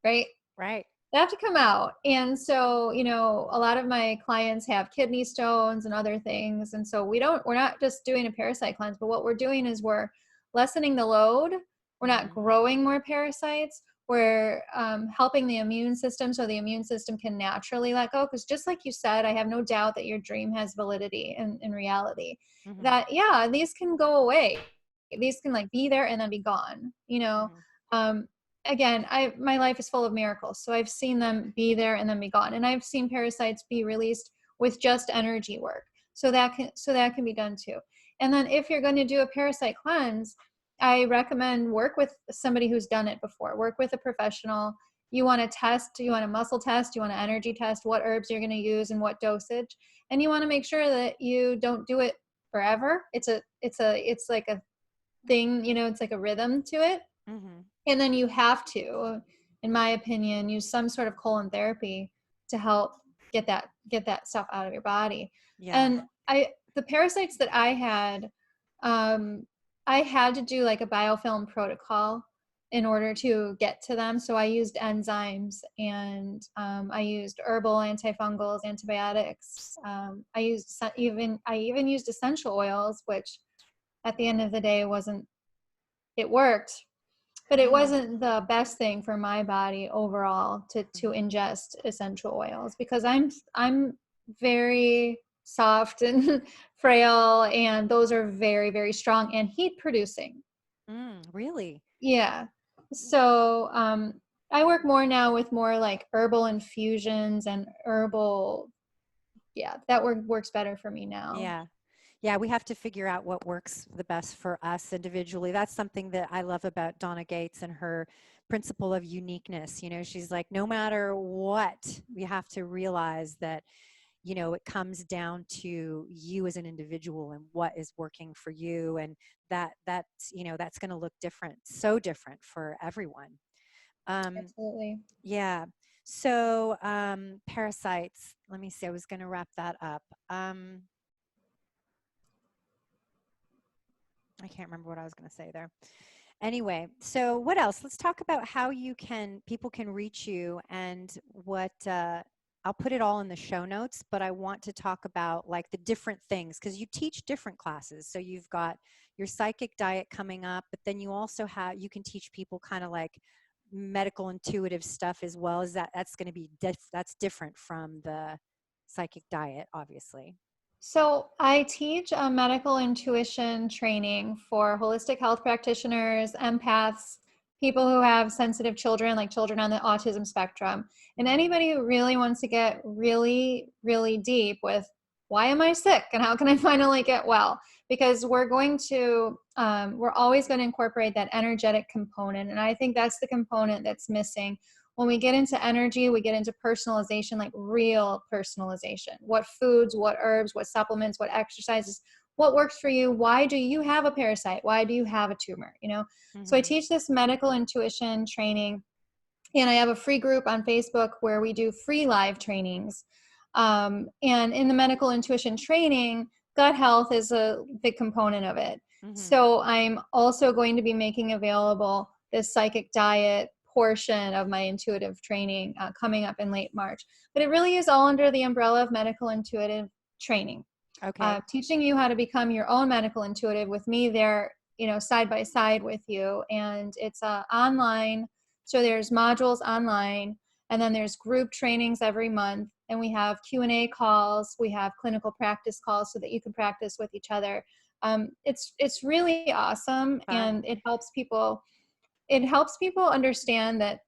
right? Right. They have to come out. And so, a lot of my clients have kidney stones and other things. And so we're not just doing a parasite cleanse, but what we're doing is we're lessening the load We're not growing more parasites. We're helping the immune system so the immune system can naturally let go. Because just like you said, I have no doubt that your dream has validity in reality. Mm-hmm. That, yeah, these can go away. These can like be there and then be gone, you know? Mm-hmm. Um, Again, my life is full of miracles. So I've seen them be there and then be gone. And I've seen parasites be released with just energy work. So that can be done too. And then if you're going to do a parasite cleanse, I recommend work with somebody who's done it before. Work with a professional. You want to test, you want a muscle test, you want an energy test, what herbs you're going to use and what dosage. And you want to make sure that you don't do it forever. It's like a thing, you know, it's like a rhythm to it. Mm-hmm. And then you have to, in my opinion, use some sort of colon therapy to help get that stuff out of your body. Yeah. And the parasites that um, I had to do like a biofilm protocol in order to get to them. So I used enzymes and I used herbal antifungals, antibiotics. I even used essential oils, which at the end of the day wasn't, it worked, but it Mm-hmm. wasn't the best thing for my body overall to ingest essential oils, because I'm very soft and frail, and those are very, very strong and heat producing. Really? Yeah. So I work more now with more like herbal infusions and herbal, yeah, that works better for me now. Yeah. Yeah, we have to figure out what works the best for us individually. That's something that I love about Donna Gates and her principle of uniqueness. You know, she's like, no matter what, we have to realize that, you know, it comes down to you as an individual and what is working for you. And that's, you know, that's going to look different, so different for everyone. Um, Absolutely. yeah. So, parasites, let me see, I was going to wrap that up. I can't remember what I was going to say there. Anyway, so what else? Let's talk about how people can reach you and what, I'll put it all in the show notes, but I want to talk about like the different things because you teach different classes. So you've got your psychic diet coming up, but then you also you can teach people kind of like medical intuitive stuff as well. As that's going to be, that's different from the psychic diet, obviously. So I teach a medical intuition training for holistic health practitioners, empaths, people who have sensitive children, like children on the autism spectrum, and Mm-hmm. anybody who really wants to get really, really deep with why am I sick and how can I finally get well? Because we're always going to incorporate that energetic component. And I think that's the component that's missing. When we get into energy, we get into personalization, like real personalization. What foods, what herbs, what supplements, what exercises, what works for you? Why do you have a parasite? Why do you have a tumor? You know? So I Mm-hmm. teach this medical intuition training, and I have a free group on Facebook where we do free live trainings. And in the medical intuition training, gut health is a big component of it. Mm-hmm. So I'm also going to be making available this psychic diet portion of my intuitive training coming up in late March. But it really is all under the umbrella of medical intuitive training, Okay. teaching you how to become your own medical intuitive with me there, you know, side by side with you. And it's online. So there's modules online, and then there's group trainings every month. And we have Q&A calls. We have clinical practice calls so that you can practice with each other. It's really awesome. Fun. And it helps people understand that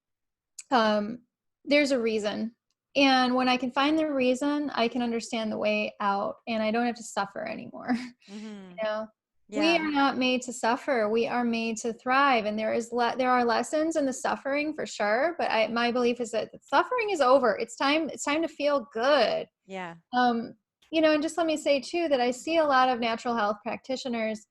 there's a reason. And when I can find the reason, I can understand the way out, and I don't have to suffer anymore. Mm-hmm. You know, we Yeah. are not made to suffer. We are made to thrive. And there are lessons in the suffering for sure. But my belief is that the suffering is over. It's time to feel good. Yeah. Um, you know, and just let me say too that I see a lot of natural health practitioners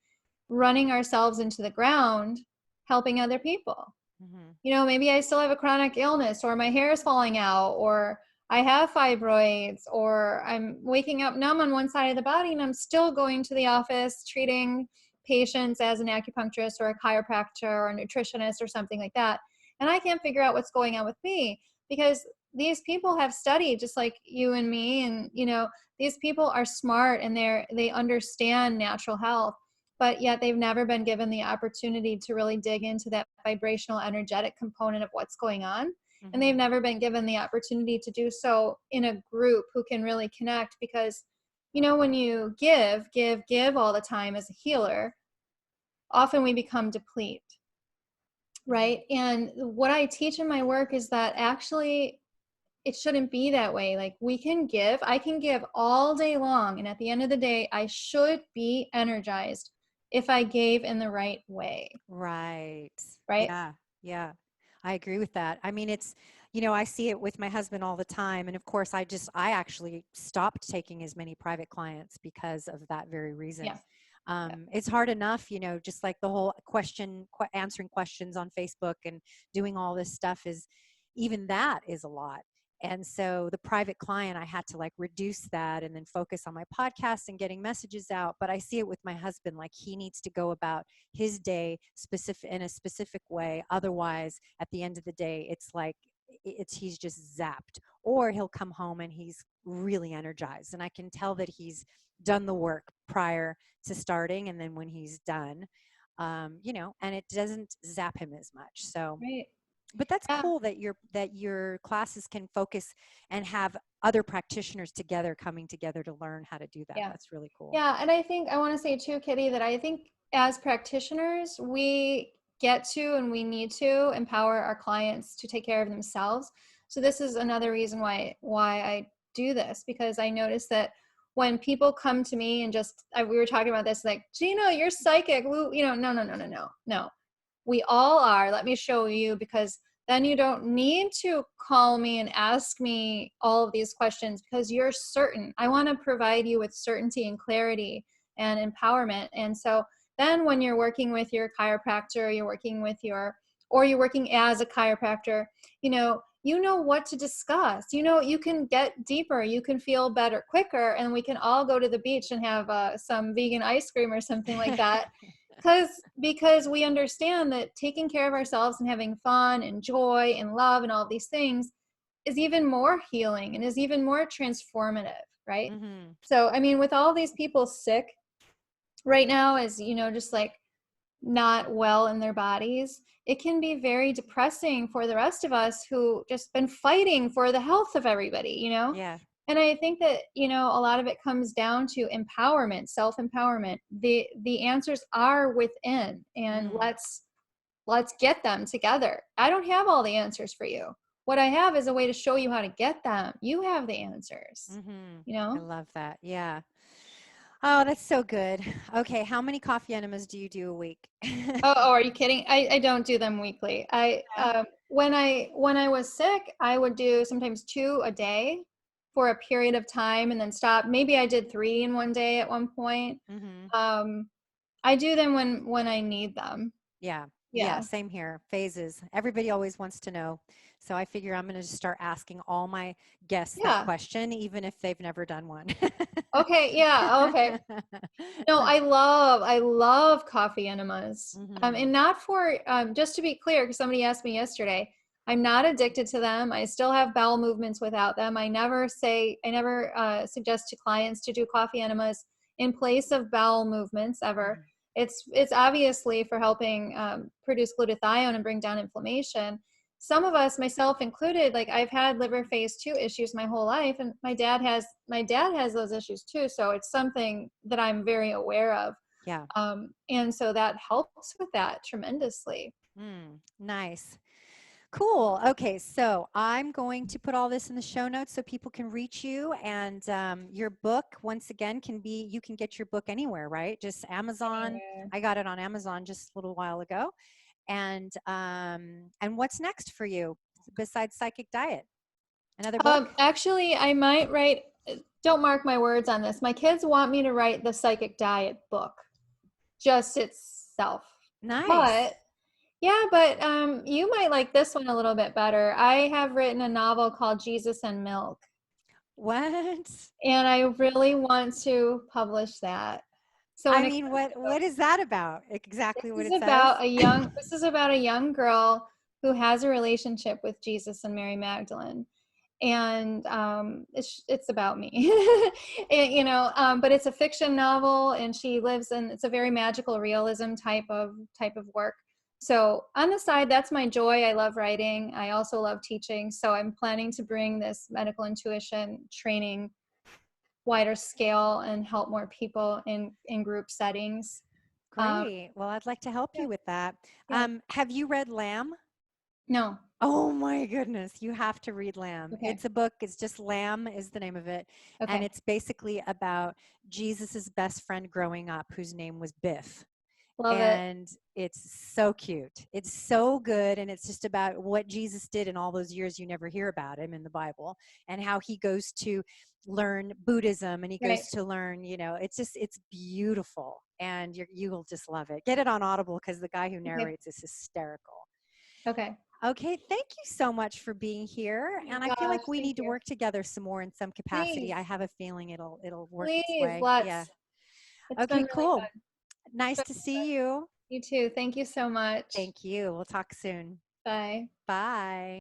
running ourselves into the ground, helping other people. Mm-hmm. You know, maybe I still have a chronic illness, or my hair is falling out, or I have fibroids, or I'm waking up numb on one side of the body and I'm still going to the office treating patients as an acupuncturist or a chiropractor or a nutritionist or something like that. And I can't figure out what's going on with me, because these people have studied just like you and me. And, you know, these people are smart and they understand natural health. but yet they've never been given the opportunity to really dig into that vibrational energetic component of what's going on. And they've Mm-hmm. never been given the opportunity to do so in a group who can really connect, because, when you give all the time as a healer, often we become deplete, Mm-hmm. right? And what I teach in my work is that actually it shouldn't be that way. Like, I can give all day long, and at the end of the day, I should be energized if I gave in the right way, Right. right? Yeah. Yeah. I agree with that. I mean, it's, I see it with my husband all the time. And of course, I actually stopped taking as many private clients because of that very reason. Yeah, yeah, It's hard enough, just like the whole answering questions on Facebook and doing all this stuff is, even that is a lot. And so the private client, I had to like reduce that and then focus on my podcast and getting messages out. But I see it with my husband, like he needs to go about his day in a specific way. Otherwise, at the end of the day, it's like he's just zapped, or he'll come home and he's really energized. And I can tell that he's done the work prior to starting. And then when he's done, and it doesn't zap him as much. So, right. but that's Yeah, cool that your classes can focus and have other practitioners together coming together to learn how to do that. yeah. That's really cool. Yeah, and I want to say too, Kitty, that I think as practitioners, we get to and we need to empower our clients to take care of themselves. So this is another reason why I do this, because I notice that when people come to me and we were talking about this, like, Gina, you're psychic. No, no, no, no, no, no. We all are. Let me show you, because then you don't need to call me and ask me all of these questions, because you're certain. I want to provide you with certainty and clarity and empowerment. And so then when you're working with your chiropractor, or you're working as a chiropractor, you know what to discuss. You can get deeper, you can feel better quicker, and we can all go to the beach and have some vegan ice cream or something like that. Because we understand that taking care of ourselves and having fun and joy and love and all these things is even more healing and is even more transformative, right? Mm-hmm. So, I mean, with all these people sick right now, as just like not well in their bodies, it can be very depressing for the rest of us who just been fighting for the health of everybody. Yeah. And I think that, a lot of it comes down to empowerment, self-empowerment. The answers are within, and Mm. let's get them together. I don't have all the answers for you. What I have is a way to show you how to get them. You have the answers, Mm-hmm. you know? I love that. Yeah. Oh, that's so good. Okay, how many coffee enemas do you do a week? Oh, are you kidding? I don't do them weekly. When I was sick, I would do sometimes 2 a day for a period of time and then stop. Maybe I did 3 in one day at one point. Mm-hmm. Um, I do them when I need them. Yeah. Yeah, Yeah. same here. Phases. Everybody always wants to know. So I figure I'm going to just start asking all my guests that Yeah. question, even if they've never done one. Okay. Yeah. Okay. No, I love coffee enemas. Mm-hmm. And not for, just to be clear, because somebody asked me yesterday, I'm not addicted to them. I still have bowel movements without them. I never suggest to clients to do coffee enemas in place of bowel movements ever. Mm-hmm. It's obviously for helping produce glutathione and bring down inflammation. Some of us, myself included, like, I've had liver phase 2 issues my whole life, and my dad has those issues too. So it's something that I'm very aware of. Yeah. And so that helps with that tremendously. Nice. Cool. Okay, so I'm going to put all this in the show notes so people can reach you. And your book, once again, you can get your book anywhere, right? Just Amazon. Anyway. I got it on Amazon just a little while ago. And what's next for you besides Psychic Diet? Another book? Actually, I might write, don't mark my words on this. My kids want me to write the Psychic Diet book, just itself. Nice. But yeah, but you might like this one a little bit better. I have written a novel called Jesus and Milk, What? and I really want to publish that. So I when it mean, comes what is that about? Exactly what This it is says? about a young this is about a young girl who has a relationship with Jesus and Mary Magdalene. and it's about me. But it's a fiction novel, and she lives in, it's a very magical realism type of work. So on the side, that's my joy. I love writing. I also love teaching. So I'm planning to bring this medical intuition training wider scale and help more people in group settings. Um, Great. Well, I'd like to help yeah, you with that. yeah. Have you read Lamb? No. Oh my goodness, you have to read Lamb. Okay. It's a book, it's just Lamb is the name of it. And Okay. it's basically about Jesus's best friend growing up, whose name was Biff. Love it. And it's so cute. It's so good. And it's just about what Jesus did in all those years you never hear about him in the Bible, and how he goes to learn Buddhism, and he Right. goes to learn, it's beautiful. And you will just love it. Get it on Audible because the guy who Okay. narrates is hysterical. Okay. Okay, thank you so much for being here. Oh my And I feel gosh. like we Thank need to you. work together some more in some capacity. Please. I have a feeling it'll work its Please. way. Yeah. Let's. It's been Okay, really cool. fun. It's Nice been to really see fun. you. You too. Thank you so much. Thank you. We'll talk soon. Bye. Bye.